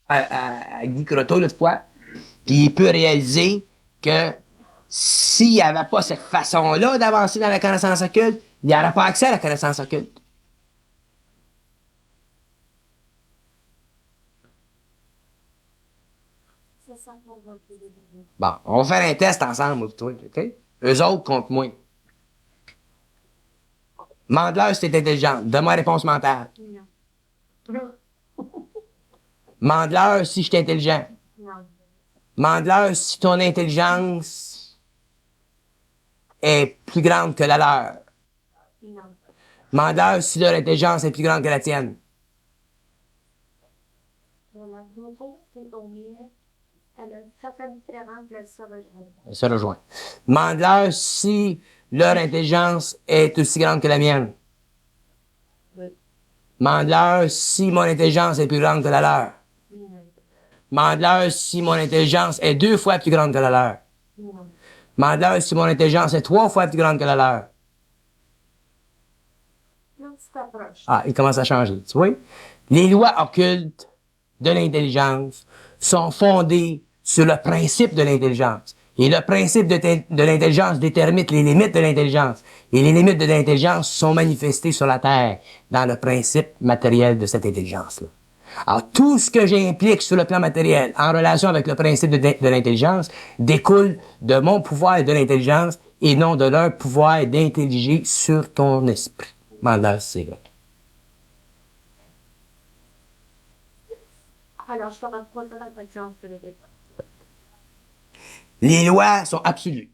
à Guy Croteau l'autre fois, puis il peut réaliser que s'il n'y avait pas cette façon-là d'avancer dans la connaissance occulte, il n'y aurait pas accès à la connaissance occulte. Bon, on va faire un test ensemble, moi, toi, OK? Eux autres contre moi. Demande-leur si t'es intelligent. Donne-moi la réponse mentale. Demande-leur si je suis intelligent. Demande-leur si ton intelligence est plus grande que la leur. Demande-leur si leur intelligence est plus grande que la tienne. Elle se rejoint. Demande-leur si leur intelligence est aussi grande que la mienne. Demande-leur si mon intelligence est plus grande que la leur. Demande-leur si mon intelligence est 2 fois plus grande que la leur. Demande-leur si mon intelligence est 3 fois plus grande que la leur. Ah, il commence à changer, tu vois? Les lois occultes de l'intelligence sont fondées sur le principe de l'intelligence. Et le principe de l'intelligence détermine les limites de l'intelligence. Et les limites de l'intelligence sont manifestées sur la Terre dans le principe matériel de cette intelligence-là. Alors, tout ce que j'implique sur le plan matériel en relation avec le principe de l'intelligence découle de mon pouvoir de l'intelligence et non de leur pouvoir d'intelliger sur ton esprit. Mandat, c'est vrai. Alors, je te rapproche de la présence de l'État. Les lois sont absolues.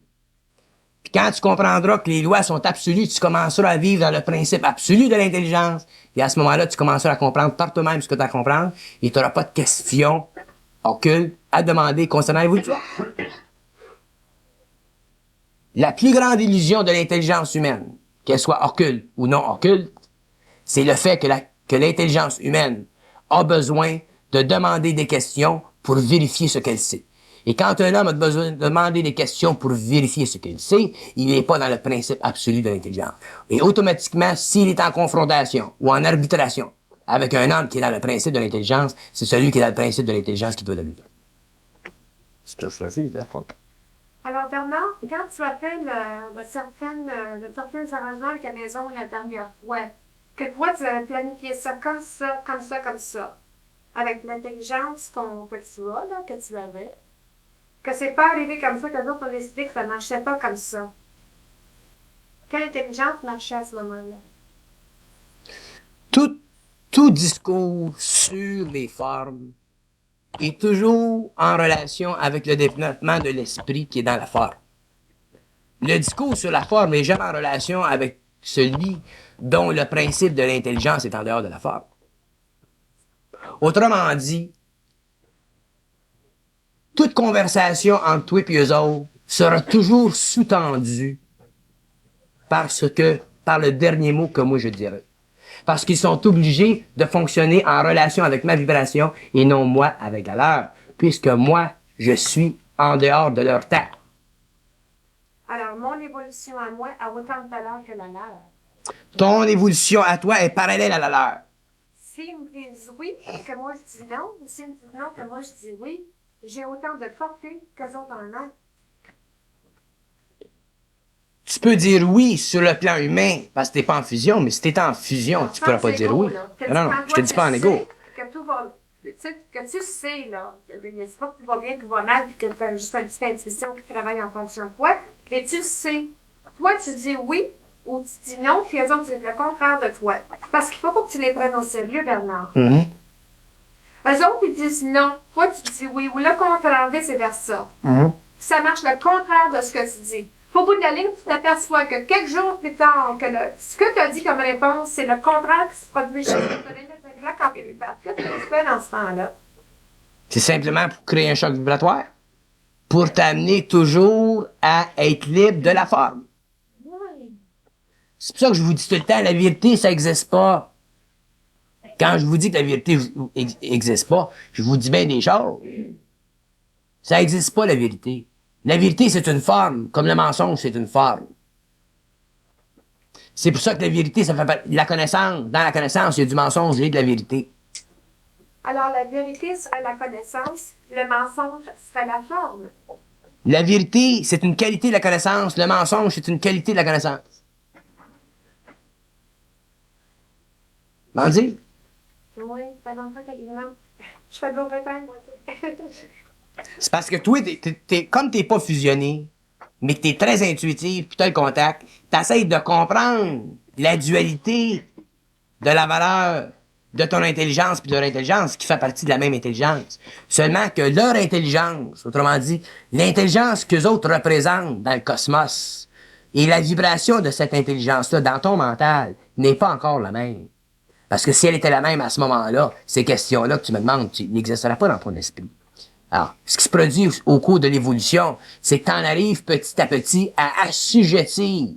Puis quand tu comprendras que les lois sont absolues, tu commenceras à vivre dans le principe absolu de l'intelligence. Et à ce moment-là, tu commenceras à comprendre par toi-même ce que tu as à comprendre. Et tu n'auras pas de questions occultes à demander concernant l'évolution. La plus grande illusion de l'intelligence humaine, qu'elle soit occulte ou non occulte, c'est le fait que l'intelligence humaine a besoin de demander des questions pour vérifier ce qu'elle sait. Et quand un homme a besoin de demander des questions pour vérifier ce qu'il sait, il n'est pas dans le principe absolu de l'intelligence. Et automatiquement, s'il est en confrontation ou en arbitration avec un homme qui est dans le principe de l'intelligence, c'est celui qui est dans le principe de l'intelligence qui doit le vivre. C'est tout ça, c'est Alors, Bernard, quand tu as fait de certains arrangements avec la maison la dernière fois, que toi, tu avais planifié ça comme ça, comme ça, comme ça, avec l'intelligence que tu as, là, que tu avais, que c'est pas arrivé comme ça, que d'autres ont décidé que ça marchait pas comme ça. Quelle intelligence marchait à ce moment-là? Tout discours sur les formes est toujours en relation avec le développement de l'esprit qui est dans la forme. Le discours sur la forme n'est jamais en relation avec celui dont le principe de l'intelligence est en dehors de la forme. Autrement dit, toute conversation entre toi et eux autres sera toujours sous-tendue par le dernier mot que moi je dirais. Parce qu'ils sont obligés de fonctionner en relation avec ma vibration et non moi avec la leur, puisque moi, je suis en dehors de leur temps. Alors, mon évolution à moi a autant de valeur que la leur. Ton évolution à toi est parallèle à la leur. S'ils me disent oui, que moi je dis non, ou s'ils me disent non, que moi je dis oui, j'ai autant de portée qu'eux autres en ont. Tu peux dire oui sur le plan humain parce que t'es pas en fusion, mais si t'es en fusion, tu pourras pas dire oui. Non, je te dis pas en égo. Que tout va, que tu sais, là, c'est pas que tout va bien, tout va mal, puis que tu as juste une petite intuition qui travaille en fonction de toi, mais tu sais. Toi, tu dis oui ou tu dis non, puis eux autres disent le contraire de toi. Parce qu'il faut pas que tu les prennes au sérieux, Bernard. Mm-hmm. Eux autres, ils disent non. Toi, tu dis oui, ou le contraire, vice-versa. Mm-hmm. Ça marche le contraire de ce que tu dis. Au bout de la ligne, tu t'aperçois que quelques jours plus tard, ce que tu as dit comme réponse, c'est le contraire qui se produit chez toi. Qu'est-ce que tu fais dans ce temps-là? C'est simplement pour créer un choc vibratoire. Pour t'amener toujours à être libre de la forme. Oui. C'est pour ça que je vous dis tout le temps, la vérité, ça n'existe pas. Quand je vous dis que la vérité n'existe pas, je vous dis bien des choses. Ça n'existe pas, la vérité. La vérité, c'est une forme, comme le mensonge, c'est une forme. C'est pour ça que la vérité, ça fait la connaissance. Dans la connaissance, il y a du mensonge et de la vérité. Alors, la vérité serait la connaissance, le mensonge serait la forme. La vérité, c'est une qualité de la connaissance. Le mensonge, c'est une qualité de la connaissance. M'en dire? Oui, ça va faire quasiment. Je fais de l'eau moi. C'est parce que toi, comme t'es pas fusionné, mais que t'es très intuitif, puis t'as le contact, t'essayes de comprendre la dualité de la valeur de ton intelligence puis de leur intelligence, qui fait partie de la même intelligence. Seulement que leur intelligence, autrement dit, l'intelligence qu'eux autres représentent dans le cosmos, et la vibration de cette intelligence-là dans ton mental n'est pas encore la même. Parce que si elle était la même à ce moment-là, ces questions-là que tu me demandes, n'existeraient pas dans ton esprit. Alors, ce qui se produit au cours de l'évolution, c'est que tu en arrives petit à petit à assujettir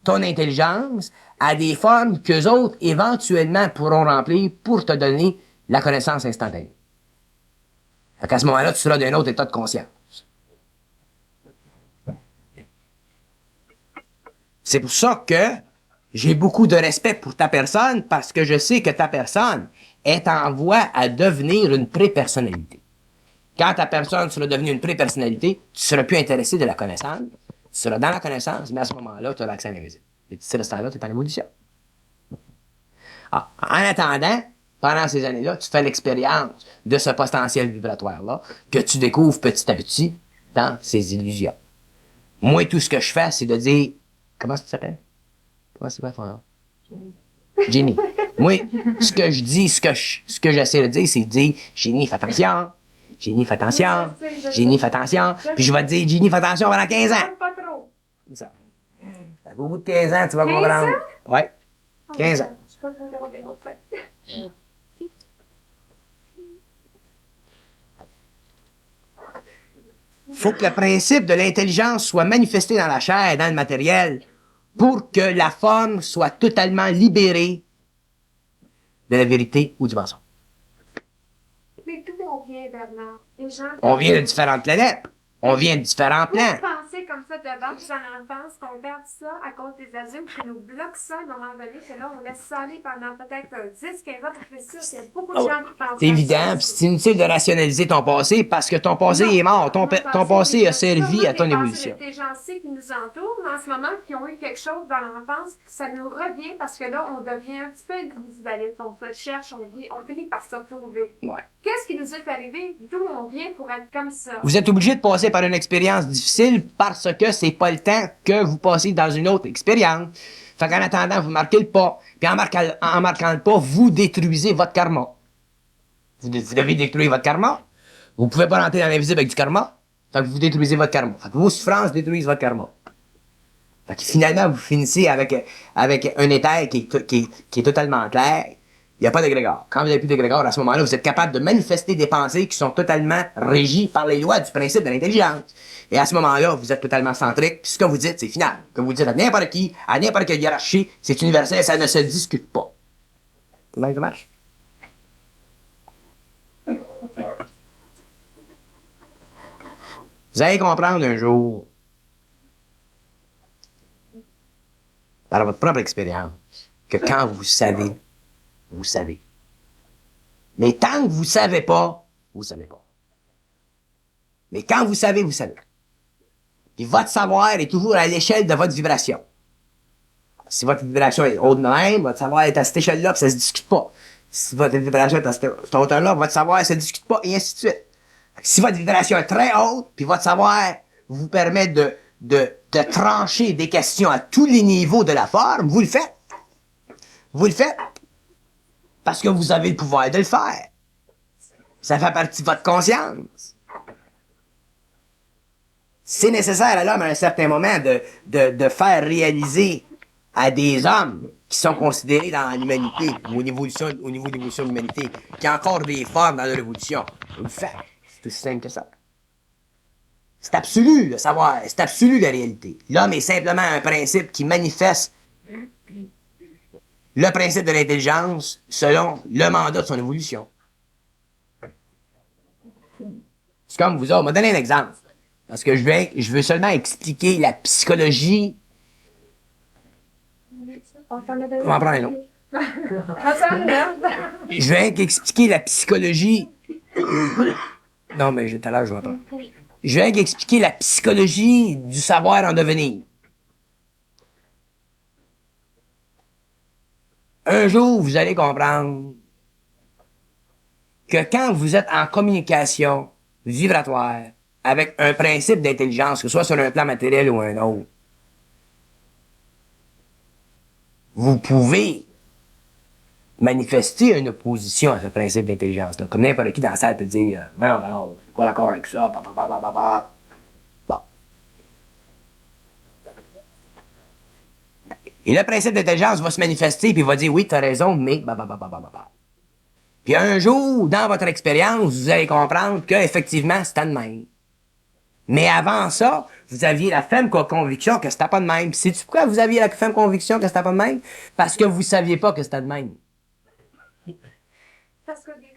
ton intelligence à des formes qu'eux autres, éventuellement, pourront remplir pour te donner la connaissance instantanée. Fait qu'à ce moment-là, tu seras d'un autre état de conscience. C'est pour ça que j'ai beaucoup de respect pour ta personne, parce que je sais que ta personne est en voie à devenir une pré-personnalité. Quand ta personne sera devenue une pré-personnalité, tu seras plus intéressé de la connaissance, tu seras dans la connaissance, mais à ce moment-là, tu as l'accès à l'invisible. Et tu sais, le temps-là, tu es en évolution. Ah, en attendant, pendant ces années-là, tu fais l'expérience de ce potentiel vibratoire-là que tu découvres petit à petit dans ces illusions. Moi, tout ce que je fais, c'est de dire... Comment ça s'appelle? Comment c'est quoi ton nom? Jenny. Moi, ce que je dis, ce que j'essaie de dire, c'est de dire, Jenny, fais attention. Jenny, fais attention. Jenny, fais attention. Puis je vais te dire, Jenny, fais attention pendant 15 ans. Pas trop. C'est ça. Au bout de 15 ans, tu vas comprendre. Ouais. 15 ans. Je sais pas comment on va faire. Faut que le principe de l'intelligence soit manifesté dans la chair, dans le matériel, pour que la forme soit totalement libérée de la vérité ou du mensonge. Mais d'où on vient, Bernard? Les gens... On vient de différentes planètes. On vient de différents plans. Vous pensez comme ça de base dans l'enfance qu'on perd ça à cause des adultes qui nous bloquent ça à un moment donné, que là, on laisse ça aller pendant peut-être 10, 15 ans, puis c'est sûr, il y a beaucoup de gens qui pensent C'est évident, puis c'est inutile de rationaliser ton passé parce que ton passé est mort. Ton passé a servi à ton évolution. Il y a des gens aussi qui nous entourent en ce moment qui ont eu quelque chose dans l'enfance, ça nous revient parce que là, on devient un petit peu individualiste. On se cherche, on finit par se trouver. Ouais. Qu'est-ce qui nous est arrivé? D'où on vient pour être comme ça? Vous êtes obligé de passer par une expérience difficile parce que c'est pas le temps que vous passez dans une autre expérience. Fait qu'en attendant, vous marquez le pas. Puis en marquant le pas, vous détruisez votre karma. Vous devez détruire votre karma. Vous pouvez pas rentrer dans l'invisible avec du karma. Fait que vous détruisez votre karma. Fait que vos souffrances détruisent votre karma. Fait que finalement, vous finissez avec un éther qui est totalement clair. Il n'y a pas d'égrégore. Quand vous n'avez plus d'égrégore, à ce moment-là, vous êtes capable de manifester des pensées qui sont totalement régies par les lois du principe de l'intelligence. Et à ce moment-là, vous êtes totalement centrique. Puis ce que vous dites, c'est final. Que vous dites à n'importe qui, à n'importe quelle hiérarchie, c'est universel, ça ne se discute pas. Comment ça marche? Vous allez comprendre un jour, par votre propre expérience, que quand vous savez, vous savez. Mais tant que vous savez pas, vous savez pas. Mais quand vous savez, vous savez. Puis votre savoir est toujours à l'échelle de votre vibration. Si votre vibration est haute de même, votre savoir est à cette échelle-là, puis ça se discute pas. Si votre vibration est à cette hauteur-là, votre savoir se discute pas, et ainsi de suite. Si votre vibration est très haute, puis votre savoir vous permet de trancher des questions à tous les niveaux de la forme, vous le faites. Vous le faites. Parce que vous avez le pouvoir de le faire. Ça fait partie de votre conscience. C'est nécessaire à l'homme à un certain moment de faire réaliser à des hommes qui sont considérés dans l'humanité, ou au niveau de l'évolution de l'humanité, qu'il y a encore des formes dans leur évolution. Vous le faites. C'est aussi simple que ça. C'est absolu le savoir, c'est absolu la réalité. L'homme est simplement un principe qui manifeste le principe de l'intelligence selon le mandat de son évolution. C'est comme vous autres. On m'a donné un exemple. Parce que je veux seulement expliquer la psychologie. On va en prendre un autre. Je vais expliquer la psychologie. Non, mais tout à l'heure, je vais pas. Je vais expliquer la psychologie du savoir en devenir. Un jour, vous allez comprendre que quand vous êtes en communication vibratoire avec un principe d'intelligence, que ce soit sur un plan matériel ou un autre, vous pouvez manifester une opposition à ce principe d'intelligence-là. Comme n'importe qui dans la salle peut dire « Non, non, je suis pas d'accord avec ça, Bon. Et le principe d'intelligence va se manifester puis il va dire « Oui, tu as raison, mais... » Puis un jour, dans votre expérience, vous allez comprendre qu'effectivement, c'était de même. Mais avant ça, vous aviez la ferme conviction que c'était pas de même. Sais-tu pourquoi vous aviez la ferme conviction que c'était pas de même? Parce que vous saviez pas que c'était de même.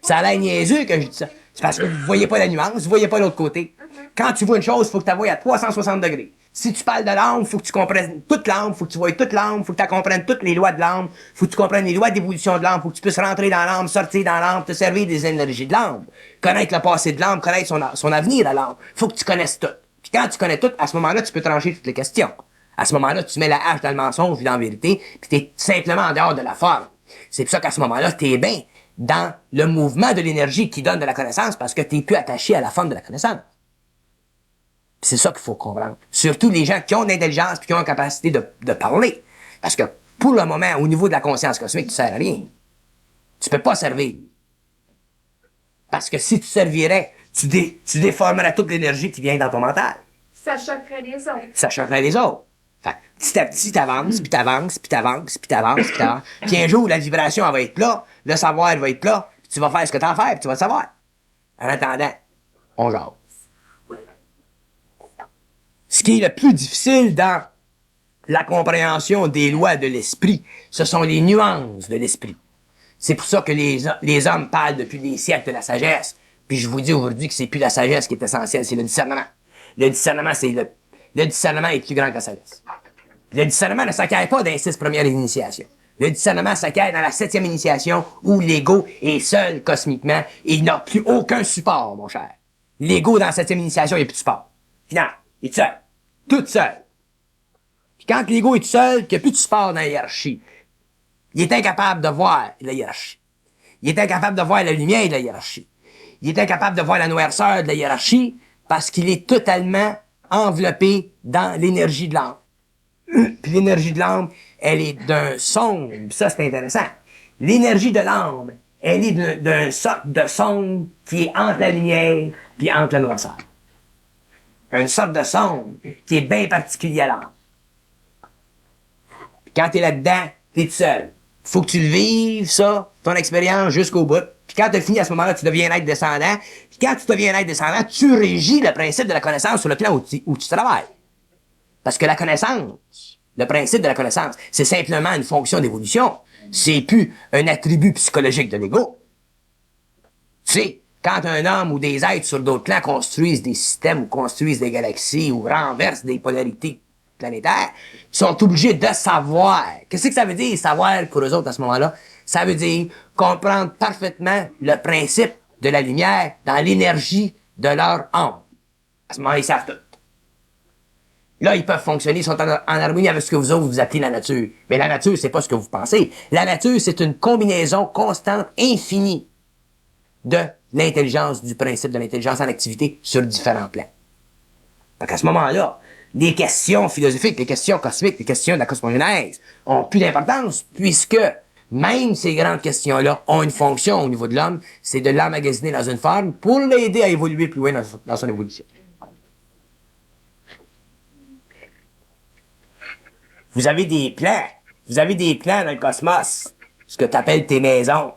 Ça a l'air niaiseux que je dis ça. C'est parce que vous voyez pas la nuance, vous voyez pas l'autre côté. Quand tu vois une chose, il faut que tu la voies à 360 degrés. Si tu parles de l'âme, il faut que tu comprennes toute l'âme, il faut que tu voies toute l'âme, il faut que tu comprennes toutes les lois de l'âme, il faut que tu comprennes les lois d'évolution de l'âme, il faut que tu puisses rentrer dans l'âme, sortir dans l'âme, te servir des énergies de l'âme, connaître le passé de l'âme, connaître son avenir à l'âme. Il faut que tu connaisses tout. Puis quand tu connais tout, à ce moment-là, tu peux trancher toutes les questions. À ce moment-là, tu mets la hache dans le mensonge ou dans la vérité, puis tu es simplement en dehors de la forme. C'est pour ça qu'à ce moment-là, tu es bien dans le mouvement de l'énergie qui donne de la connaissance parce que tu n'es plus attaché à la forme de la connaissance. C'est ça qu'il faut comprendre. Surtout les gens qui ont de l'intelligence et qui ont la capacité de parler. Parce que pour le moment, au niveau de la conscience cosmique, tu ne sers à rien. Tu peux pas servir. Parce que si tu servirais, tu déformerais toute l'énergie qui vient dans ton mental. Ça choquerait les autres. Ça choquerait les autres. Fait que, petit à petit, t'avances, puis t'avances, puis t'avances, puis t'avances, puis t'avances. Puis un jour, la vibration, elle va être là, le savoir va être là, puis tu vas faire ce que t'as à faire, puis tu vas le savoir. En attendant, on jase. Ce qui est le plus difficile dans la compréhension des lois de l'esprit, ce sont les nuances de l'esprit. C'est pour ça que les hommes parlent depuis des siècles de la sagesse. Puis je vous dis aujourd'hui que c'est plus la sagesse qui est essentielle, c'est le discernement. Le discernement, le discernement est plus grand que la sagesse. Le discernement ne s'acquiert pas dans les 6 premières initiations. Le discernement s'acquiert dans la 7e initiation où l'ego est seul cosmiquement et il n'a plus aucun support, mon cher. L'ego dans la 7e initiation, il n'y a plus de support. Finalement, il est seul. Tout seul. Puis quand l'ego est tout seul, qu'il n'y a plus de support dans la hiérarchie, il est incapable de voir la hiérarchie. Il est incapable de voir la lumière de la hiérarchie. Il est incapable de voir la noirceur de la hiérarchie parce qu'il est totalement enveloppé dans l'énergie de l'âme. Puis l'énergie de l'âme, elle est d'un sombre. Ça, c'est intéressant. L'énergie de l'âme, elle est d'un sorte de sombre qui est entre la lumière puis entre la noirceur. Une sorte de sombre qui est bien particulier à l'âme. Puis quand t'es là-dedans, t'es tout seul. Faut que tu le vives, ça, ton expérience, jusqu'au bout. Puis quand t'as fini à ce moment-là, tu deviens être descendant. Puis quand tu deviens être descendant, tu régis le principe de la connaissance sur le plan où tu travailles. Parce que la connaissance, le principe de la connaissance, c'est simplement une fonction d'évolution. C'est plus un attribut psychologique de l'ego. Tu sais, quand un homme ou des êtres sur d'autres plans construisent des systèmes ou construisent des galaxies ou renversent des polarités planétaires, ils sont obligés de savoir. Qu'est-ce que ça veut dire, savoir, pour eux autres, à ce moment-là? Ça veut dire comprendre parfaitement le principe de la lumière dans l'énergie de leur âme. À ce moment-là, ils savent tout. Là, ils peuvent fonctionner, ils sont en harmonie avec ce que vous autres vous appelez la nature. Mais la nature, c'est pas ce que vous pensez. La nature, c'est une combinaison constante, infinie de l'intelligence, du principe de l'intelligence en activité sur différents plans. Donc à ce moment-là, les questions philosophiques, les questions cosmiques, les questions de la cosmogénèse ont plus d'importance puisque même ces grandes questions-là ont une fonction au niveau de l'homme, c'est de l'emmagasiner dans une forme pour l'aider à évoluer plus loin dans son évolution. Vous avez des plans dans le cosmos, ce que tu appelles tes maisons.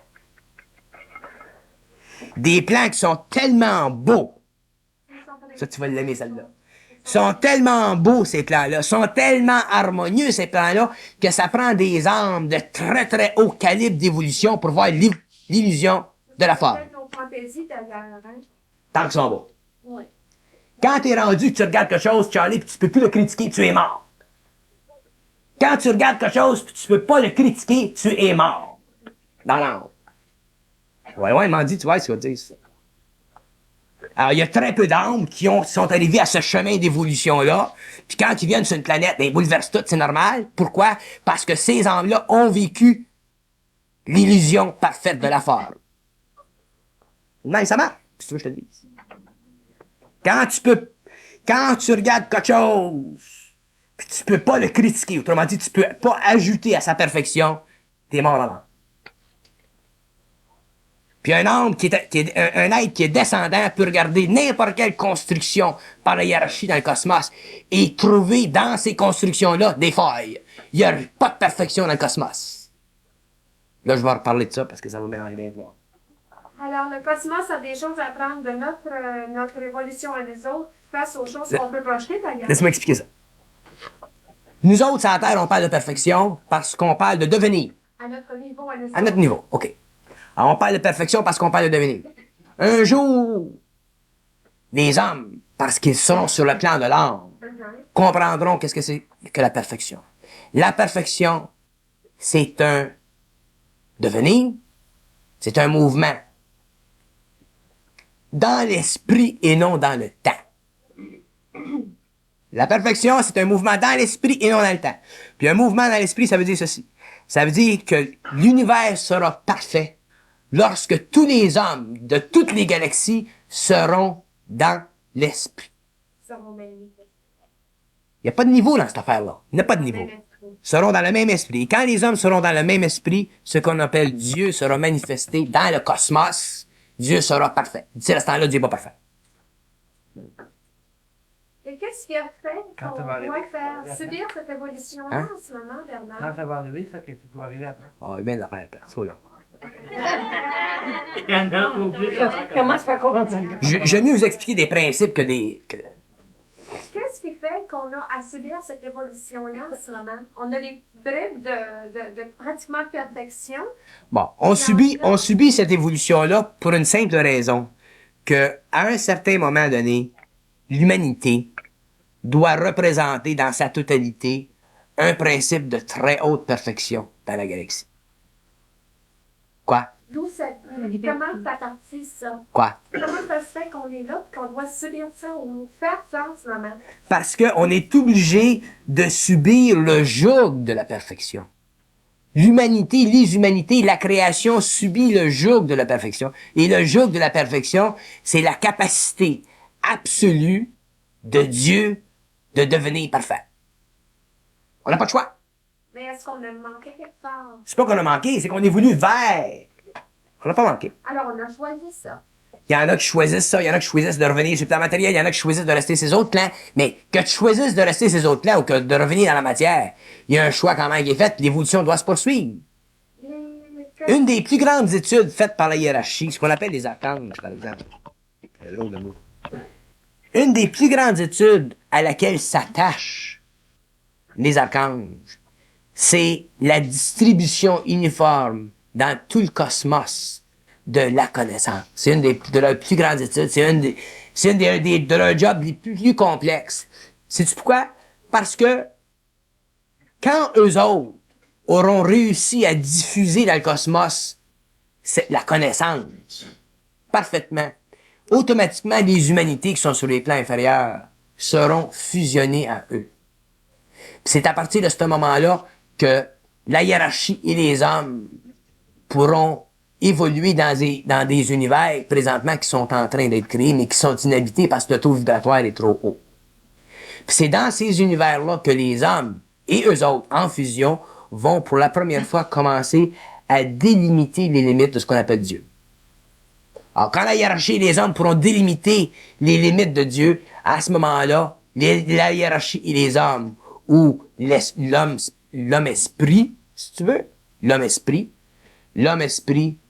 Des plans qui sont tellement beaux. Ça, tu vas l'aimer, celle-là. Sont tellement beaux, ces plans-là. Sont tellement harmonieux, ces plans-là, que ça prend des âmes de très, très haut calibre d'évolution pour voir l'illusion de la forme. Tant qu'ils sont beaux. Oui. Quand t'es rendu, tu regardes quelque chose, Charlie, puis tu peux plus le critiquer, tu es mort. Quand tu regardes quelque chose, puis tu peux pas le critiquer, tu es mort. dans l'âme. Ouais, il m'a dit, tu vois, ce qu'il va dire, ça. Alors, il y a très peu d'âmes qui sont arrivés à ce chemin d'évolution-là. Puis quand ils viennent sur une planète, ben, ils bouleversent tout, c'est normal. Pourquoi? Parce que ces âmes-là ont vécu l'illusion parfaite de la forme. Non, ça marche. Si tu veux, je te le dis. Quand tu regardes quelque chose, puis tu peux pas le critiquer, autrement dit, tu peux pas ajouter à sa perfection, t'es mort avant. Puis un être qui est descendant peut regarder n'importe quelle construction par la hiérarchie dans le cosmos et trouver dans ces constructions-là des failles. Il n'y a pas de perfection dans le cosmos. Là, je vais reparler de ça parce que ça va mélanger bien voir. Alors, le cosmos a des choses à apprendre de notre évolution à nous autres face aux choses qu'on peut projeter, d'ailleurs. Laisse-moi expliquer ça. Nous autres, sur la Terre, on parle de perfection parce qu'on parle de devenir. À notre niveau, à nous À notre niveau, OK. Alors, on parle de perfection parce qu'on parle de devenir. Un jour, les hommes, parce qu'ils seront sur le plan de l'âme, comprendront qu'est-ce que c'est que la perfection. La perfection, c'est un devenir, c'est un mouvement dans l'esprit et non dans le temps. La perfection, c'est un mouvement dans l'esprit et non dans le temps. Puis un mouvement dans l'esprit, ça veut dire ceci. Ça veut dire que l'univers sera parfait lorsque tous les hommes de toutes les galaxies seront dans l'esprit. Il n'y a pas de niveau dans cette affaire-là. Il n'y a pas de niveau. Seront dans le même esprit. Et quand les hommes seront dans le même esprit, ce qu'on appelle Dieu sera manifesté dans le cosmos. Dieu sera parfait. D'ici à ce temps-là, Dieu n'est pas parfait. Et qu'est-ce qui a fait qu'on doit faire subir cette évolution-là en ce moment, Bernard? Quand ça va arriver, ça, qu'est-ce qui va arriver après? Ah, bien l'affaire, perso, là. Comment ça fait comprendre ça? J'aime mieux vous expliquer des principes que des... Qu'est-ce qui fait qu'on a à subir cette évolution-là en ce moment? On a les bribes de pratiquement perfection. Bon, on subit cette évolution-là pour une simple raison, que à un certain moment donné, l'humanité doit représenter dans sa totalité un principe de très haute perfection dans la galaxie. Quoi? D'où cette... Comment ça partit, ça? Quoi? Comment ça se fait qu'on est là, qu'on doit subir ça ou faire ça en ce moment? Parce qu'on est obligé de subir le joug de la perfection. L'humanité, les humanités, la création subit le joug de la perfection. Et le joug de la perfection, c'est la capacité absolue de Dieu de devenir parfait. On n'a pas de choix. Mais est-ce qu'on a manqué quelque part? C'est pas qu'on a manqué, c'est qu'on évolue vers. On n'a pas manqué. Alors, on a choisi ça. Il y en a qui choisissent ça, il y en a qui choisissent de revenir sur le plan matériel, il y en a qui choisissent de rester ces autres plans. Mais que tu choisisses de rester ces autres plans ou que de revenir dans la matière, il y a un choix quand même qui est fait, l'évolution doit se poursuivre. Une des plus grandes études faites par la hiérarchie, ce qu'on appelle les archanges, par exemple. Une des plus grandes études à laquelle s'attachent les archanges, c'est la distribution uniforme dans tout le cosmos de la connaissance. C'est une de leurs plus grandes études, c'est une de leurs jobs les plus complexes. Sais-tu pourquoi? Parce que quand eux autres auront réussi à diffuser dans le cosmos la connaissance parfaitement, automatiquement, les humanités qui sont sur les plans inférieurs seront fusionnées à eux. C'est à partir de ce moment-là que la hiérarchie et les hommes pourront évoluer dans des univers présentement qui sont en train d'être créés, mais qui sont inhabités parce que le taux vibratoire est trop haut. Puis c'est dans ces univers-là que les hommes et eux autres, en fusion, vont pour la première fois commencer à délimiter les limites de ce qu'on appelle Dieu. Alors, quand la hiérarchie et les hommes pourront délimiter les limites de Dieu, à ce moment-là, la hiérarchie et les hommes, ou l'homme-esprit, si tu veux, l'homme-esprit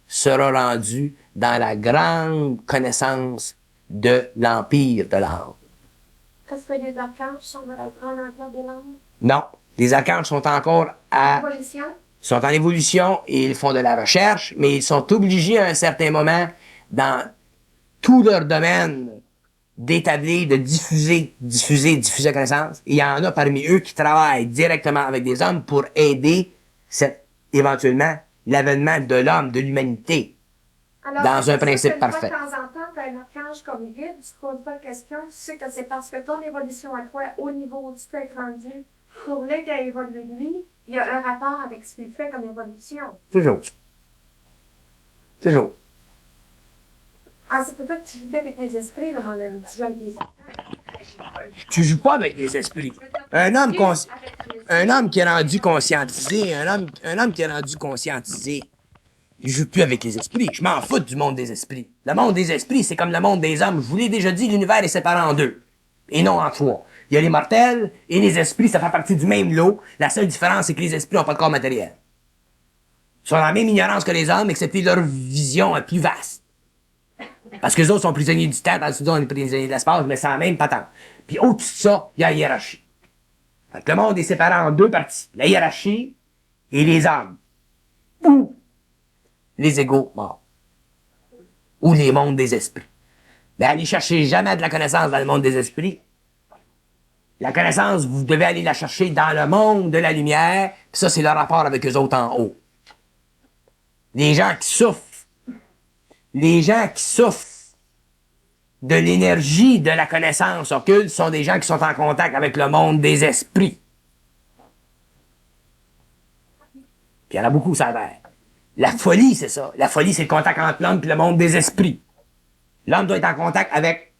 sera rendu dans la grande connaissance de l'empire de l'âme. Est-ce que les archanges sont dans la grande empire de l'âme? Non. Les archanges sont encore sont en évolution et ils font de la recherche, mais ils sont obligés à un certain moment, dans tout leur domaine, d'établir, de diffuser la connaissance. Et il y en a parmi eux qui travaillent directement avec des hommes pour aider éventuellement l'avènement de l'homme, de l'humanité. Alors, Dans c'est un pour ça principe que une fois parfait. De temps en temps, tu as un archange comme guide, tu te poses pas de question, tu sais que c'est parce que ton évolution à toi, au niveau où tu t'es rendu, pour lui qui a évolué lui, il y a un rapport avec ce qu'il fait comme évolution. Toujours. Toujours. Ah, c'est peut-être que tu vis avec les esprits, là, mon ami. Tu joues avec les Tu joues pas avec les esprits. Un homme qui est rendu conscientisé, un homme qui est rendu conscientisé, il joue plus avec les esprits. Je m'en fous du monde des esprits. Le monde des esprits, c'est comme le monde des hommes. Je vous l'ai déjà dit, l'univers est séparé en deux. Et non en trois. Il y a les mortels et les esprits, ça fait partie du même lot. La seule différence, c'est que les esprits n'ont pas de corps matériel. Ils sont dans la même ignorance que les hommes, excepté leur vision est plus vaste. Parce que les autres sont prisonniers du temps, tandis que nous, on est prisonniers de l'espace, mais c'est la même patente. Puis au-dessus de ça, il y a la hiérarchie. Fait que le monde est séparé en deux parties. La hiérarchie et les hommes. Ou les égaux morts. Ou les mondes des esprits. Mais allez chercher jamais de la connaissance dans le monde des esprits. La connaissance, vous devez aller la chercher dans le monde de la lumière, puis ça, c'est le rapport avec eux autres en haut. Les gens qui souffrent de l'énergie de la connaissance occulte sont des gens qui sont en contact avec le monde des esprits. Puis il y en a beaucoup, ça a l'air. La folie, c'est ça. La folie, c'est le contact entre l'homme et le monde des esprits. L'homme doit être en contact avec...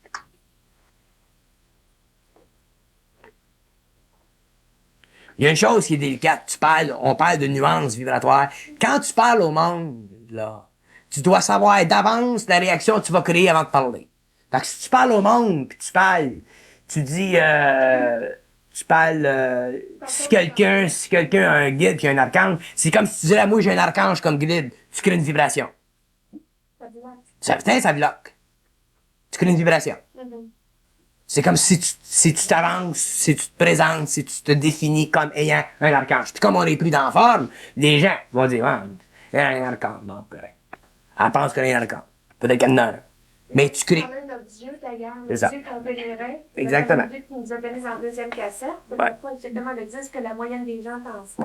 Il y a une chose qui est délicate. On parle de nuances vibratoires. Quand tu parles au monde, là, tu dois savoir d'avance la réaction que tu vas créer avant de parler. Fait que si tu parles au monde, puis tu dis, si quelqu'un a un guide puis un archange, c'est comme si tu disais, moi j'ai un archange comme guide, tu crées une vibration. Ça bloque. Tu crées une vibration. C'est comme si tu t'avances, si tu te présentes, si tu te définis comme ayant un archange. Puis comme on est plus dans la forme, les gens vont dire, il y a un archange, non, correct. Elle pense qu'il y a un archange. Peut-être qu'il y en a un. Mais tu crées. Dieu, d'ailleurs, C'est ça. Dieu qu'on vénérait. Exactement. Le Dieu qui nous a donné dans la deuxième cassette. Ouais. Pas exactement le disque que la moyenne des gens pensent.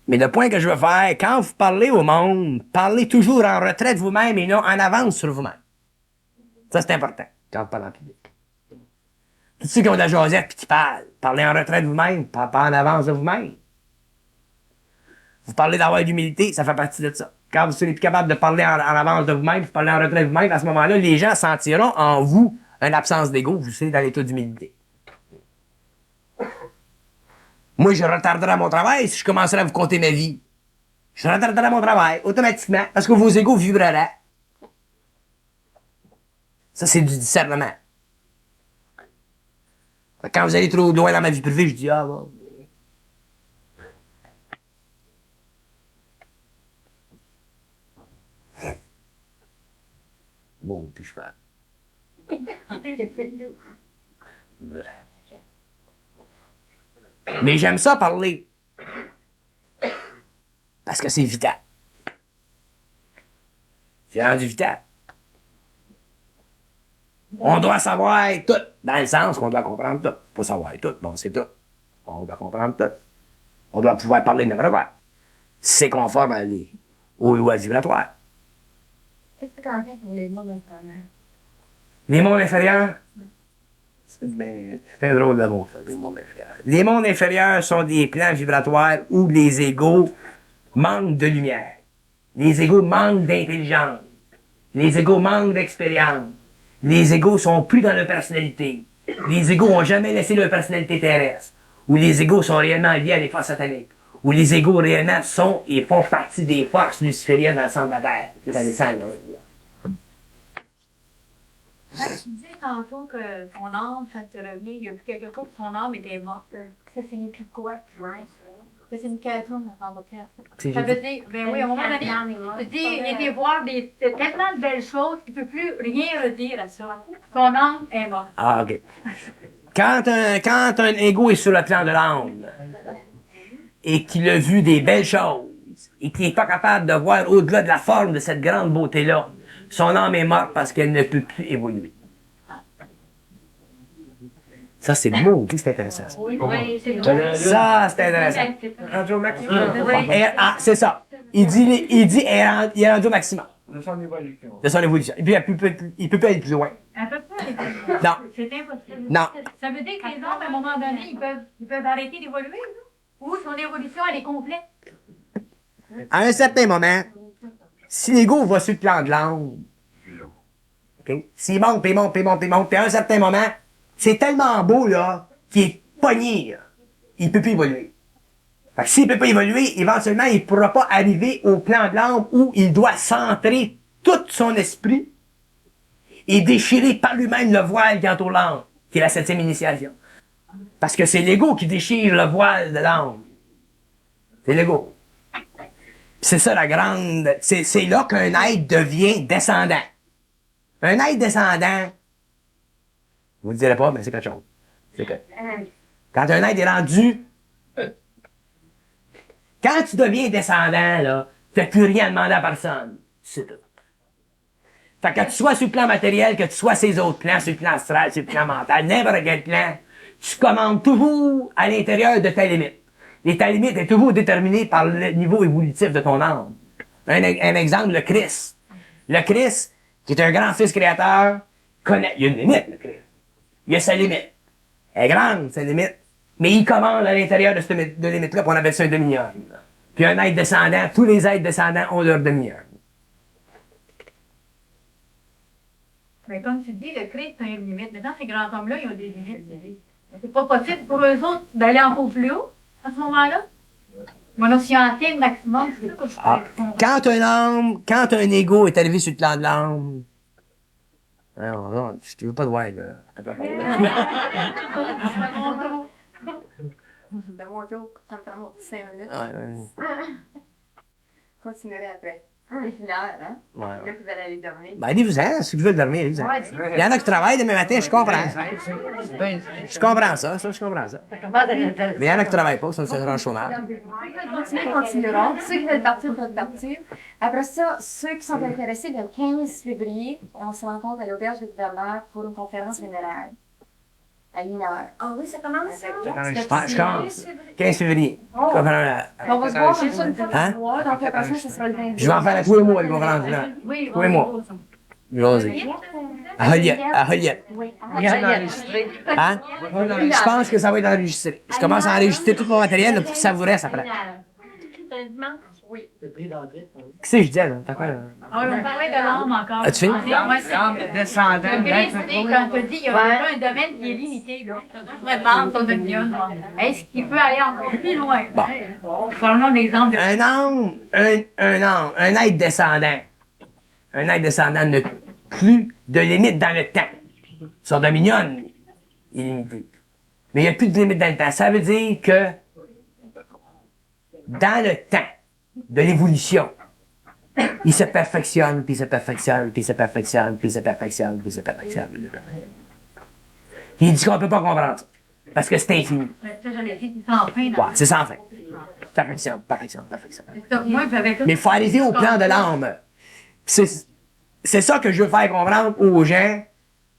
Mais le point que je veux faire, quand vous parlez au monde, parlez toujours en retrait de vous-même et non en avance sur vous-même. Ça, c'est important, quand vous parlez en public. Tous ceux qui ont de la jasette puis qui parlez en retrait de vous-même, pas en avance de vous-même. Vous parlez d'avoir de l'humilité, ça fait partie de ça. Quand vous serez plus capable de parler en avance de vous-même, vous parlez en retrait de vous-même, à ce moment-là, les gens sentiront en vous une absence d'ego, vous serez dans l'état d'humilité. Moi, je retarderai mon travail si je commencerais à vous compter ma vie. Je retarderai mon travail, automatiquement, parce que vos égos vibreraient. Ça, c'est du discernement. Quand vous allez trop loin dans ma vie privée, je dis, bon. Bon, puis je fais. Mais j'aime ça parler. Parce que c'est vital. C'est rendu vital. On doit savoir tout, dans le sens qu'on doit comprendre tout. Pas savoir tout, bon, c'est tout. On doit comprendre tout. On doit pouvoir parler de n'importe quoi. C'est conforme aux lois vibratoires. Qu'est-ce que tu en fais pour les mondes inférieurs? Les mondes inférieurs? C'est un drôle de mot, ça, les mondes inférieurs. Les mondes inférieurs sont des plans vibratoires où les égos manquent de lumière. Les égos manquent d'intelligence. Les égos manquent d'expérience. Les égos sont plus dans leur personnalité. Les égos ont jamais laissé leur personnalité terrestre. Ou les égos sont réellement liés à des forces sataniques. Ou les égos réellement sont et font partie des forces lucifériennes dans le centre de la Terre. C'est ça descend, là. Tu disais tantôt que ton âme, ça te revient, il y a plus quelque chose que ton âme était morte. Ça signifie quoi? Ça signifie quoi, ça Ça veut dire, ben oui, à un moment donné, tu dis, il était voir tellement de belles choses qu'il ne peut plus rien redire à ça. Ton âme est morte. Ah, OK. Quand un ego est sur le plan de l'âme et qu'il a vu des belles choses et qu'il n'est pas capable de voir au-delà de la forme de cette grande beauté-là, son âme est morte parce qu'elle ne peut plus évoluer. Ça, c'est le mot. C'est intéressant. Ça, Oui, c'est ça c'est intéressant. Et, c'est ça. il dit, il est rendu au maximum De son évolution. de son évolution. Et puis, il peut pas aller plus loin. À peu près. Non. C'est impossible. Non. Ça veut dire que les hommes, à un moment donné, ils peuvent arrêter d'évoluer, là? Ou son évolution, elle est complète? À un certain moment, si l'ego va sur le plan de l'âme, okay, s'il monte, puis il monte, puis il monte, puis il monte, puis à un certain moment, c'est tellement beau, là, qu'il est pogné, là. Il peut plus évoluer. Fait que s'il peut pas évoluer, éventuellement, il pourra pas arriver au plan de l'âme où il doit centrer tout son esprit et déchirer par lui-même le voile qui entoure l'âme, qui est la 7e initiation. Parce que c'est l'ego qui déchire le voile de l'âme. C'est l'ego. C'est ça la grande... C'est là qu'un être devient descendant. Un être descendant, vous ne le direz pas, mais c'est quelque chose. C'est que... Quand un être est rendu... Quand tu deviens descendant, là, tu n'as plus rien à demander à personne. C'est tout. Fait que tu sois sur le plan matériel, que tu sois sur les autres plans, sur le plan astral, sur le plan mental, n'importe quel plan, tu commandes toujours à l'intérieur de ta limite. Et ta limite est toujours déterminée par le niveau évolutif de ton âme. Un exemple, le Christ. Le Christ, qui est un grand fils créateur, connaît, il y a une limite, le Christ. Il a sa limite. Elle est grande, sa limite. Mais il commande à l'intérieur de cette limite-là, puis on appelle ça un demi-heure. Puis un être descendant, tous les êtres descendants ont leur demi-heure. Mais comme tu dis, le Christ a une limite. Maintenant, ces grands hommes-là, ils ont des limites. C'est pas possible pour eux autres d'aller encore plus haut, à ce moment-là. Moi, si on atteint le maximum, c'est ça que je Quand quand un ego est arrivé sur le plan de l'âme, non, je te veux pas de voir, là. De mon tour, ça me prend mon petit 5 minutes. Ouais. Continuerai après. Une heure, hein? Ouais. Là, vous allez aller dormir. Ben, allez-vous-en, si vous voulez dormir, allez-vous-en. Il y en a qui travaillent demain matin, je comprends. Je comprends ça, je comprends ça. Mais il y en a qui travaillent pas, ça sera un chômage. Continueront. Ceux qui veulent partir peuvent partir. Après ça, ceux qui sont intéressés, le 15 février, on se rencontre à l'auberge du gouverneur pour une conférence générale. À 1 heure. Ah oui, ça commence ça? Je commence. 15 février. On va se voir comme ça une fois Hein? par mois, donc après ça, ce sera le 20. Je vais en faire à tous les mois, les conférences là. Oui, Tous les mois. José. À Holiette. Oui. Hein? Je pense que ça va être enregistré. Je commence à enregistrer tout mon matériel là, pour que ça vous reste après. Oui. Qu'est-ce que je disais, là? T'as quoi, là? On va parler de l'âme encore. As-tu fini? L'âme descendant, Quand tu dis, il y a un domaine qui est limité, là. Vraiment, ton opinion. Est-ce qu'il peut aller encore plus loin? Bon. Prenons l'exemple de... Un être descendant. Un être descendant n'a plus de limite dans le temps. Son dominion est limité. Mais il n'y a plus de limite dans le temps. Ça veut dire que dans le temps de l'évolution, il se perfectionne, puis il se perfectionne, puis il se perfectionne, puis il se perfectionne, puis il se perfectionne. Il dit qu'on ne peut pas comprendre ça. Parce que c'est infini. Ça, je l'ai dit, c'est sans fin. Ouais, c'est sans fin. Perfection, perfection, perfection. Moi, j'avais tout... Mais il faut aller au plan de l'âme. C'est ça que je veux faire comprendre aux gens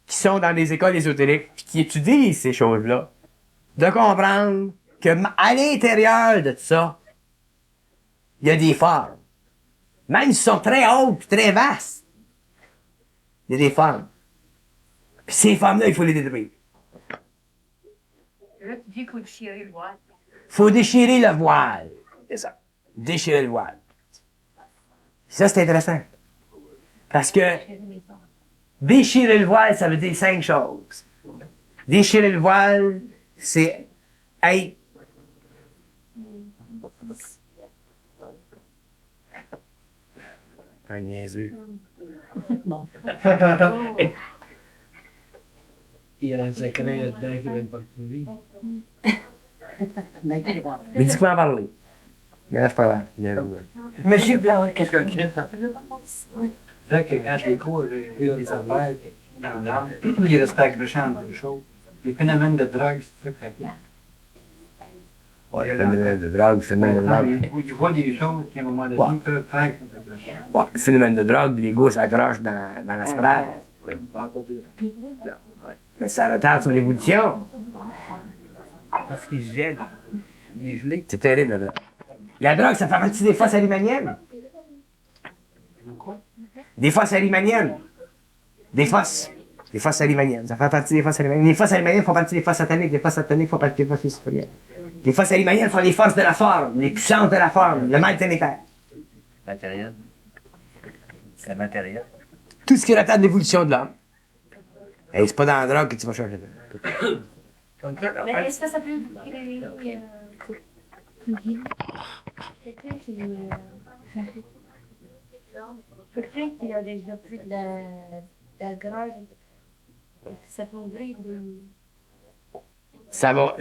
qui sont dans des écoles ésotériques, puis qui étudient ces choses-là. De comprendre que à l'intérieur de tout ça, il y a des formes. Même si sont très hautes et très vastes, il y a des formes. Puis ces formes-là, il faut les détruire. Là, tu dis qu'il faut déchirer le voile. Faut déchirer le voile. C'est ça. Déchirer le voile. Ça, c'est intéressant. Parce que déchirer le voile, ça veut dire 5 choses. Déchirer le voile, c'est être... Un niaiseux. il y a un secret dedans qui ne veut pas que tu vis. Mais dis quoi en parler. Il y a pas là. Monsieur Blanc, quelqu'un qui est là, que quand les cours, les affaires, dans l'âme, il reste accrochant dans les choses. Les phénomènes de drogue, c'est ça que ça Ouais, le phénomène de drogue, le phénomène de drogue. Tu vois des choses qui, à un moment donné, peuvent faire que ça t'accroche. Ouais, le phénomène de drogue, l'ego s'accroche dans l'astral. Mais ça retarde son évolution. Parce qu'ils gèlent. Ils gelent. C'est terrible, là. La drogue, ça fait partie des fosses alimaniennes. Des fosses alimaniennes. Des fosses. Des fosses alimaniennes. Ça fait partie des fosses alimaniennes. Les fosses alimaniennes font partie des fosses sataniques. Les fosses sataniques font partie des fosses lucifériennes. Les fosses alimaniennes sont les forces de la forme, les puissances de la forme, le mal planétaire. Matériel. C'est matériel. Tout ce qui retarde l'évolution de l'homme. Et c'est pas dans la drogue que tu vas changer. Mais est-ce que ça peut créer peut-être qu'il y a déjà plus de grâce. Ça peut ouvrir Ça va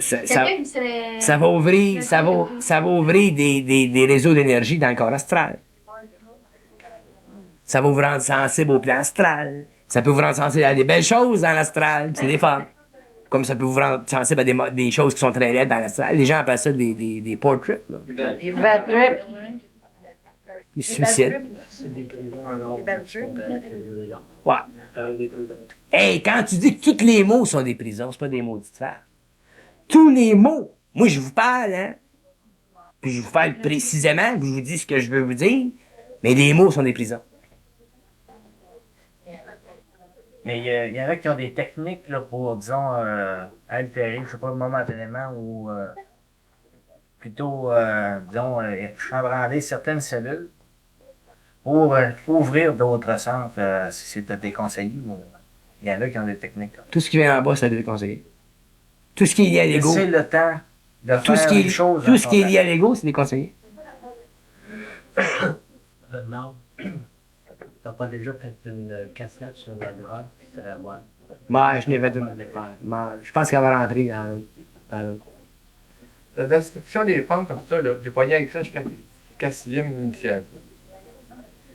ouvrir des réseaux d'énergie dans le corps astral. Ça va vous rendre sensible au plan astral. Ça peut vous rendre sensible à des belles choses dans l'astral, c'est des femmes. Comme ça peut vous rendre sensible à des choses qui sont très laides dans l'astral. Les gens appellent ça des portraits. Des bad trips. Des suicides. Ouais. Hey, quand tu dis que tous les mots sont des prisons, c'est pas des mots différents. Tous les mots. Moi, je vous parle, hein. Puis je vous parle précisément, puis je vous dis ce que je veux vous dire. Mais les mots sont des prisons. Mais il y en a qui ont des techniques là, pour, disons, altérer, je sais pas, momentanément ou plutôt, disons, chambranler certaines cellules pour ouvrir d'autres centres. Si c'est déconseillé, il y en a qui ont des techniques. Là. Tout ce qui vient en bas, ça doit être conseillé. Tout ce qui est lié à l'ego. C'est le temps de Tout ce faire les choses. tout ce qui est lié à l'ego, c'est déconseillé. Non. T'as pas déjà fait une casquette sur la drogue? Ouais. Moi, je n'ai fait une. Moi, je pense qu'elle va rentrer dans La destruction des femmes comme ça, là, j'ai poigné avec ça jusqu'à 4e initiale.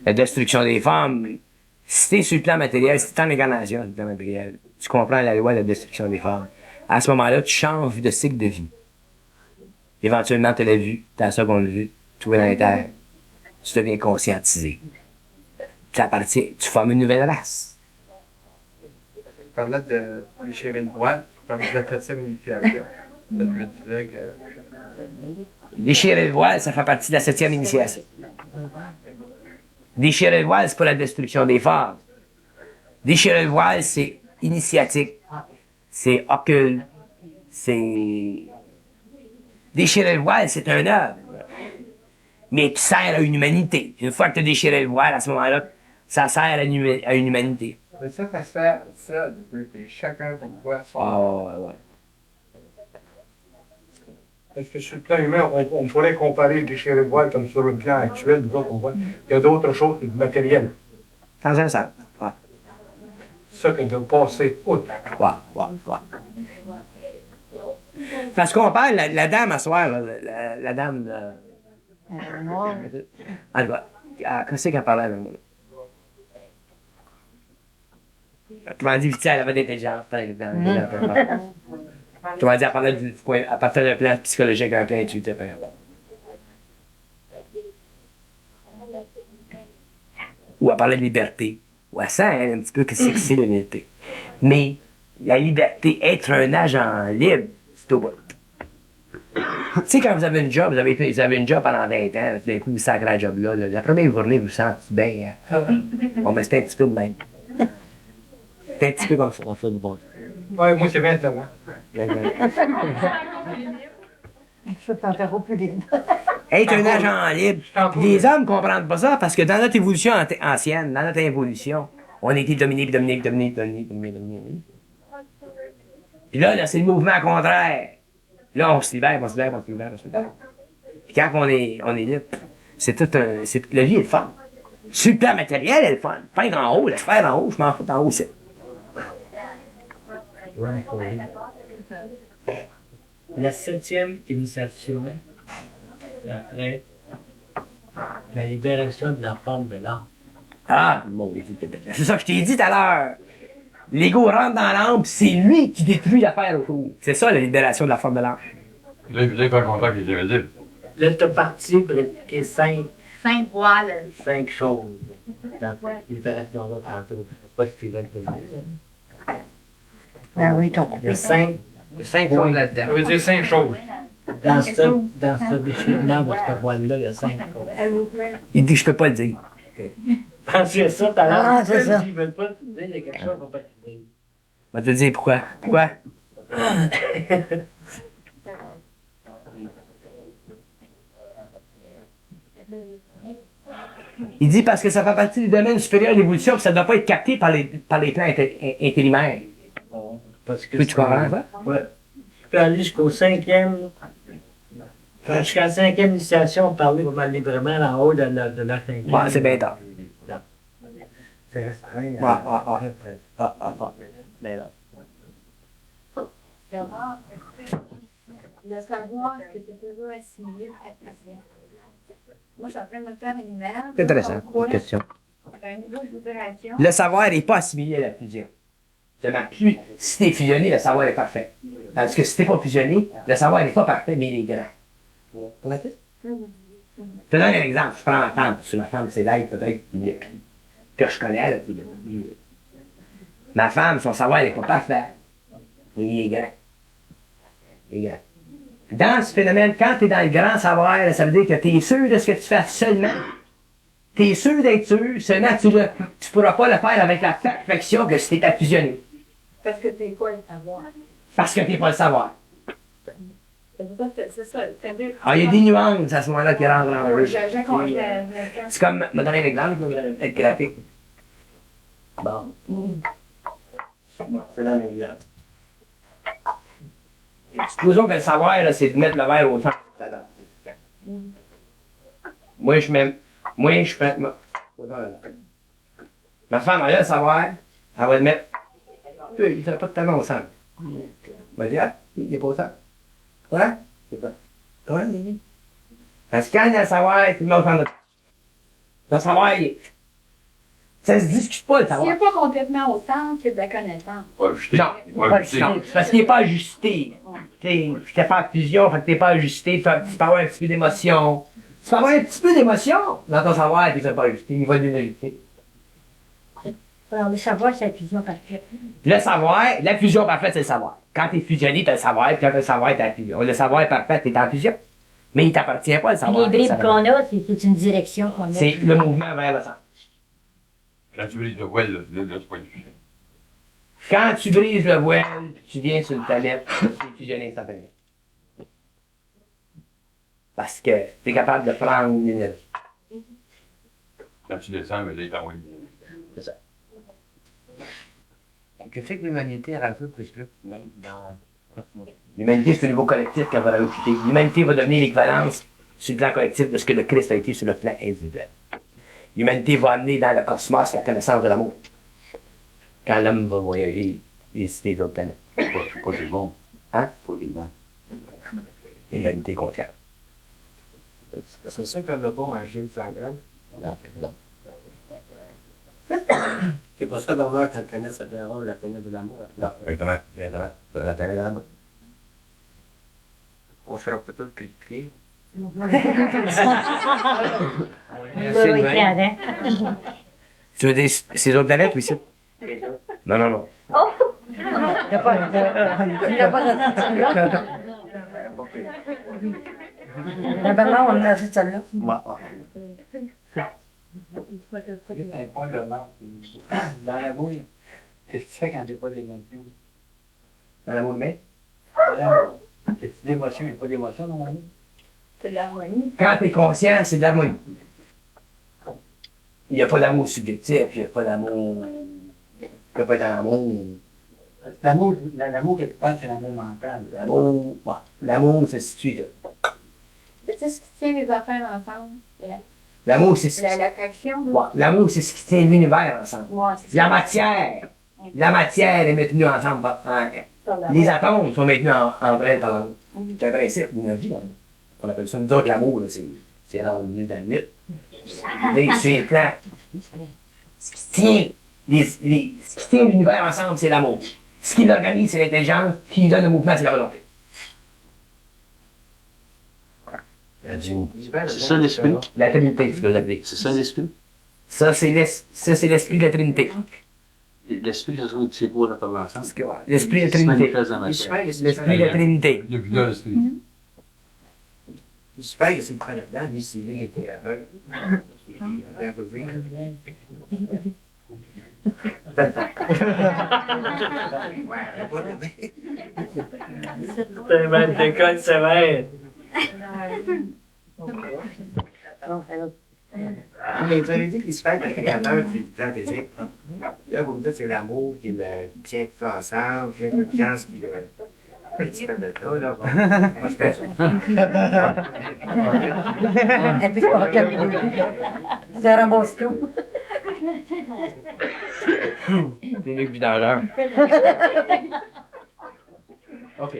la destruction des femmes. Si t'es sur le plan matériel, si t'es en incarnation sur le plan matériel, tu comprends la loi de la destruction des femmes. À ce moment-là, tu changes de cycle de vie. Éventuellement, tu l'as vu, t'as la seconde vue, tu vas dans les terres. Tu deviens conscientisé. Ça appartient, tu formes une nouvelle race. Je parlais de déchirer le voile, je parlais de la 4e initiation. Je me disais que. Déchirer le voile, ça fait partie de la 7e initiation. Déchirer le voile, c'est pas la destruction des femmes. Déchirer le voile, c'est initiatique. C'est occulte. C'est... Déchirer le voile, c'est un œuvre. Mais tu sers à une humanité. Une fois que tu as déchiré le voile, à ce moment-là, ça sert à une humanité. Mais ça se fait, ça, depuis chacun pour quoi. Ah, ouais. Parce que sur le plan humain, on pourrait comparer le déchiré de voile comme sur le plan actuel, nous autres, on voit qu'il y a d'autres choses matérielles. Dans un sens. Ouais. Ça que de passer outre. Ouais. Parce qu'on parle, la dame à soir, là, la dame de... En tout cas, qu'est-ce qu'elle parlait, là? Autrement dit, elle avait d'intelligence. Autrement dit, elle parlait à partir d'un plan psychologique, un plan intuitif. Ou elle parlait de liberté. Ou elle sent un petit peu que c'est la liberté. Mais la liberté, être un agent libre, c'est au bout. Tu sais, quand vous avez une job, vous avez une job pendant 20 ans, d'un coup, vous sacrez la job-là. La première journée, vous vous sentez bien. Bon, mais c'est un petit peu de même. C'est un petit peu comme ça. On fait du bon. Ouais, moi, c'est 20 ans. Ça t'en plus vite. Être un agent libre. Puis les hommes ne comprennent pas ça parce que dans notre évolution ancienne, dans notre évolution, on a été dominé. Puis là, c'est le mouvement contraire. Là, on se libère. Puis quand on est libre, c'est tout un... La vie est le fun. Sur le plan matériel, elle est le fun. Faire en haut, la sphère en haut, je m'en fous en haut, c'est... La 7e initiation, après la libération de la forme de l'âme. Ah, bon, c'est ça que je t'ai dit tout à l'heure. L'ego rentre dans l'âme, c'est lui qui détruit l'affaire autour. C'est ça, la libération de la forme de l'âme. Là, vous n'avez pas contact avec les invisibles. Là, tu es parti pour expliquer 5 voiles. choses dans cette libération-là tantôt. Je sais pas si tu vas te dire. Ben oui, ton Il y a 5 5 choses là-dedans. Ça veut dire 5 choses. Dans ce déchirement de cette voile-là, il y a 5 Il dit, je peux pas le dire. Pensez ça, t'as l'air. Ah, c'est ça. Ils veulent pas te dire, il y a quelque chose, on va pas te dire. Je vais te dire pourquoi. Pourquoi? Il dit parce que ça fait partie du domaine supérieur de l'évolution, puis ça ne doit pas être capté par les plans intérimaires. Parce que Tu comprends ça? Ouais. Tu peux aller jusqu'au 5e. Jusqu'à la 5e initiation, parler librement en haut de la 5e. Ouais, c'est bien tard. C'est restreint. Ben là. Le savoir que tu peux toujours assimiler à ta vie. Moi, je suis en train de me faire une image. C'est intéressant. Pourquoi? Question. Un niveau d'opération. Le savoir n'est pas assimilé à la fusion. Justement, plus, si t'es fusionné, le savoir est parfait. Tandis que si t'es pas fusionné, le savoir n'est pas parfait, mais il est grand. Vous comprenez? Je te donne un exemple. Je prends ma femme. Parce que ma femme, c'est l'être peut-être que je connais. Là, ma femme, son savoir n'est pas parfait. Mais il est grand. Il est grand. Dans ce phénomène, quand tu es dans le grand savoir, ça veut dire que tu es sûr de ce que tu fais seulement. Tu es sûr d'être sûr, seulement tu ne pourras pas le faire avec la perfection que si tu es fusionné. Parce que t'es quoi le savoir? Parce que tu n'es pas le savoir. C'est ça, c'est mieux. Ah, il y a des nuances à ce moment-là qui rentrent en jeu. J'ai compris. C'est comme, je vais donner un exemple, être graphique. Bon. C'est dans l'exemple. Supposons que le savoir, là, c'est de mettre le verre au centre. Moi, je mets. Ma femme, elle a le savoir, elle va le mettre. Il ne pas tellement au centre. Elle va dire, ah, il n'est pas au centre. Ouais? C'est pas. Ouais? Parce que quand il y a le savoir, tu le mets au centre. Le savoir, ça se discute pas, le S'il savoir. n'est pas complètement au centre, c'est de la connaissance. Non, non, parce qu'il n'est pas ajusté. Tu n'es pas en fusion, fait que tu n'es pas ajusté, tu peux avoir un petit peu d'émotion. Tu peux avoir un petit peu d'émotion dans ton savoir, puis tu ne pas ajusté, il va dénajuster. Alors, le savoir, c'est la fusion parfaite. Le savoir, la fusion parfaite, c'est le savoir. Quand tu es fusionné, tu as le savoir, puis quand tu as le savoir, tu as la fusion. Le savoir est parfait, tu es en fusion. Mais il ne t'appartient pas, le savoir. Les bribes qu'on a, c'est une direction qu'on a. C'est le mouvement vers le centre. Quand tu brises le voile, là, c'est pas une fusion. Quand tu brises le voile, puis tu viens sur le planète, tu es fusionné instantanément. Parce que tu es capable de prendre l'énergie. Quand tu descends, mais là, il t'envoie. C'est ça. Que fait que l'humanité rajoute plus dans... L'humanité, c'est un niveau collectif qu'elle va rajouter. L'humanité va devenir l'équivalence sur le plan collectif de ce que le Christ a été sur le plan individuel. L'humanité va amener dans le cosmos la connaissance de l'amour. Quand l'homme va voyager les autres planètes. Pas les bons. Hein? Pas les bons. L'humanité consciente. C'est ça que le bon agit sans graine. Non, non. C'est pas ça d'honneur quand planète se déroule, la planète de l'amour. Non, exactement. Exactement. La planète de l'amour. On fera peut-être cliquer. Tu veux des ces autres planètes, oui, c'est? Non, non, non. Il n'y a pas de D'abord, on a fait celle-là. Un point de marque. Dans l'amour, qu'est-ce que tu fais quand tu n'as pas d'émotion? Dans l'amour de mai? C'est d'émotion, il n'y a pas d'émotion dans l'amour? C'est de l'harmonie. Quand tu es conscient, c'est de l'harmonie. Il n'y a pas d'amour subjectif, il n'y a pas d'amour. Il n'y a pas d'amour. L'amour, quelque part, c'est l'amour mental. L'amour, bon, l'amour se situe là. C'est ce qui tient les affaires ensemble. L'amour, c'est ce qui. L'attraction. Bon, l'amour, c'est ce qui tient l'univers ensemble. Ouais, c'est La matière. La matière est maintenue ensemble. Les atomes sont maintenus entre elles par l'amour. C'est un principe d'énergie. On appelle ça nous autres l'amour, là, c'est rendu dans le mythe. Mais sur les plans, ce qui tient ce qui tient l'univers ensemble, c'est l'amour. Ce qui l'organise, c'est l'intelligence. Ce qui lui donne le mouvement, c'est la volonté. C'est ça l'esprit? La Trinité, ce que vous appelez. C'est ça l'esprit? Ça, c'est l'esprit de la Trinité. L'esprit, c'est quoi la parole ensemble? L'esprit de la Trinité. Manifeste dans la chair. L'esprit de la Trinité. Il y a plusieurs esprits. J'espère que c'est le prend là-dedans, lui, c'est lui qui était aveugle. Il est un peu vrai. C'est un maître d'école sévère. Mais vous avez dit qu'il se fait avec un créateur du plan physique. Là, vous me dites que c'est l'amour qui le tient tout ensemble, qui a une chance qui le. Un petit peu de ça, là. Bon, moi, je fais ça. Elle peut pas terminer. Ça ramasse tout. C'est mieux que vidangeur. OK.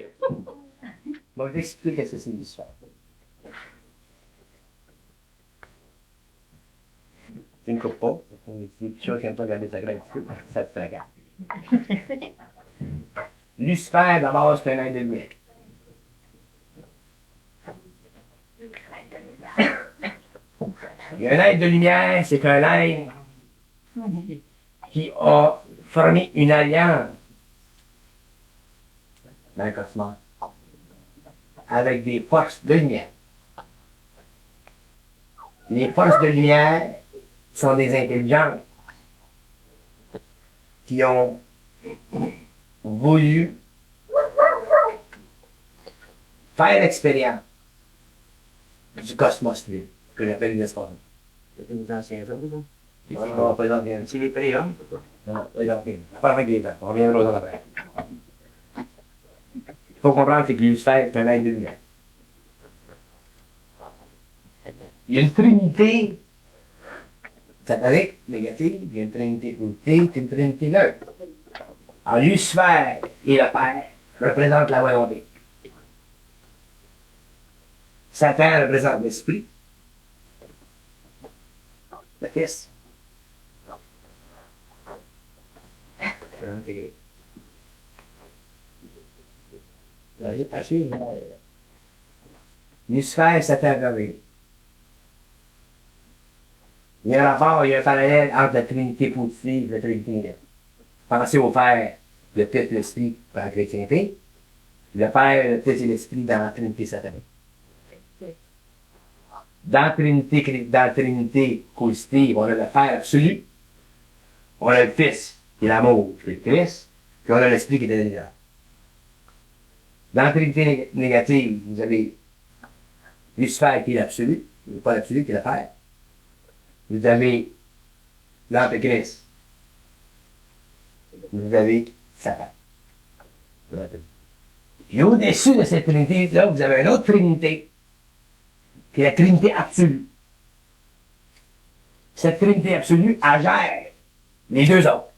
Bon, je vais expliquer qu'est-ce que c'est l'histoire. Tu ne coupes pas. C'est une chose qui n'aime pas regarder sa graine un petit peu. Ça te regarde. Lucifer, d'abord, c'est un être de lumière. Et un être de lumière, c'est un être qui a formé une alliance dans le cosmos avec des forces de lumière. Les forces de lumière sont des intelligences qui ont voulu faire l'expérience du cosmos, lui, que j'appelle l'espace. C'est les anciens hommes, là. Non, pas les anciens. C'est les préhommes. Non, pas les anciens. Pas avec les gens. On reviendra aux autres après. Il faut comprendre c'est que Lucifer est un être de lumière. Il y a une trinité satanique, négative, il y a une trinité unité, une trinité neutre. Alors, Lucifer et le Père représentent la volonté. Satan représente l'esprit. Le Fils. Lucifer et Satan verrouillé. Il y a un rapport, il y a un parallèle entre la Trinité positive et la Trinité négative. Pensez au Père, le Fils, l'Esprit par la chrétienté. Le Père, le Fils et l'Esprit dans la Trinité satanique. Dans la Trinité positive, on a le Père absolu, on a le Fils, qui est l'amour, qui est le Christ, puis on a l'Esprit qui est le désir. Dans la Trinité négative, vous avez Lucifer qui est l'absolu, pas l'absolu qui est le Père. Vous avez l'Antéchrist. Vous avez Satan. Et au-dessus de cette Trinité-là, vous avez une autre Trinité, qui est la Trinité absolue. Cette Trinité absolue, elle gère les deux autres.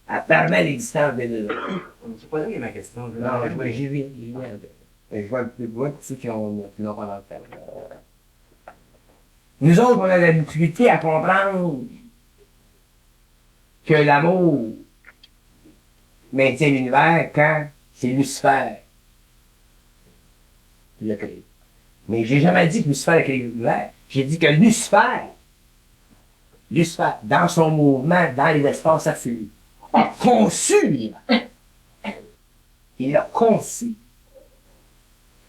Elle permet l'existence des deux autres. C'est pas là qui est ma question. Non, j'y viens. Je vois ceux qui n'ont pas dans le fait. Nous autres, on a la difficulté à comprendre que l'amour maintient l'univers quand c'est Lucifer qui l'a créé. Mais j'ai jamais dit que Lucifer a créé l'univers. J'ai dit que Lucifer, dans son mouvement, dans les espaces absolus, a conçu l'univers. Il l'a conçu.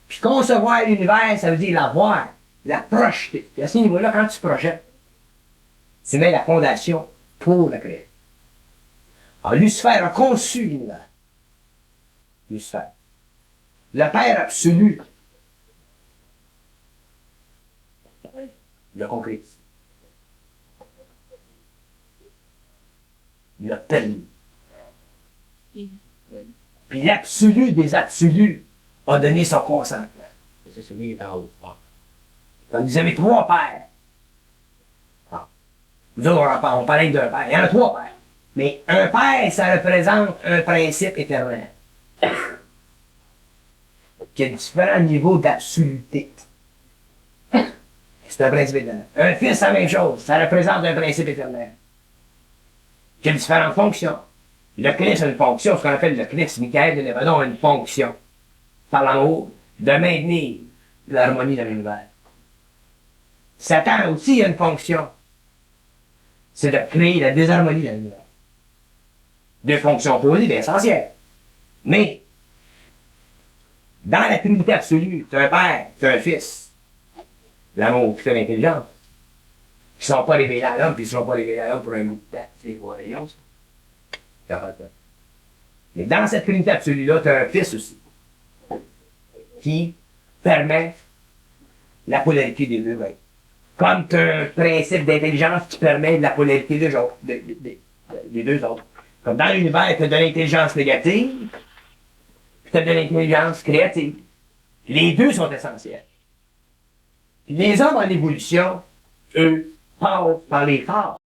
Puis concevoir l'univers, ça veut dire l'avoir, la projeter. Et à ce niveau-là, quand tu projettes, tu mets la fondation pour la créer. Alors, Lucifer a conçu l'univers. Lucifer. Le Père absolu. Il l'a compris. Il l'a permis. Puis l'absolu des absolus a donné son consentement. C'est celui qui est en haut. Donc, vous avez trois pères. Ah. Nous autres, on parlait d'un père. Il y en a trois pères. Mais un père, ça représente un principe éternel. Qui a différents niveaux d'absoluté. C'est un principe éternel. Un fils, c'est la même chose. Ça représente un principe éternel. Qui a différentes fonctions. Le Christ a une fonction, ce qu'on appelle le Christ. Michael de Lébanon a une fonction. Par l'amour, de maintenir l'harmonie dans l'univers. Satan aussi a une fonction. C'est de créer la désharmonie dans l'univers. Deux fonctions positives essentielles. Mais, dans la Trinité absolue, tu as un Père, tu as un Fils, L'amour, c'est l'intelligence. Ils ne sont pas révélés à l'homme, puis ils ne seront pas révélés à l'homme pour un bout de temps. C'est voyons, ça. Mais dans cette trinité absolue-là, tu as un fils aussi, qui permet la polarité des deux vins. Comme tu as un principe d'intelligence qui permet la polarité des deux autres. Comme dans l'univers, tu as de l'intelligence négative, puis tu as de l'intelligence créative. Les deux sont essentiels. Puis les hommes en évolution, eux, passent par les phases.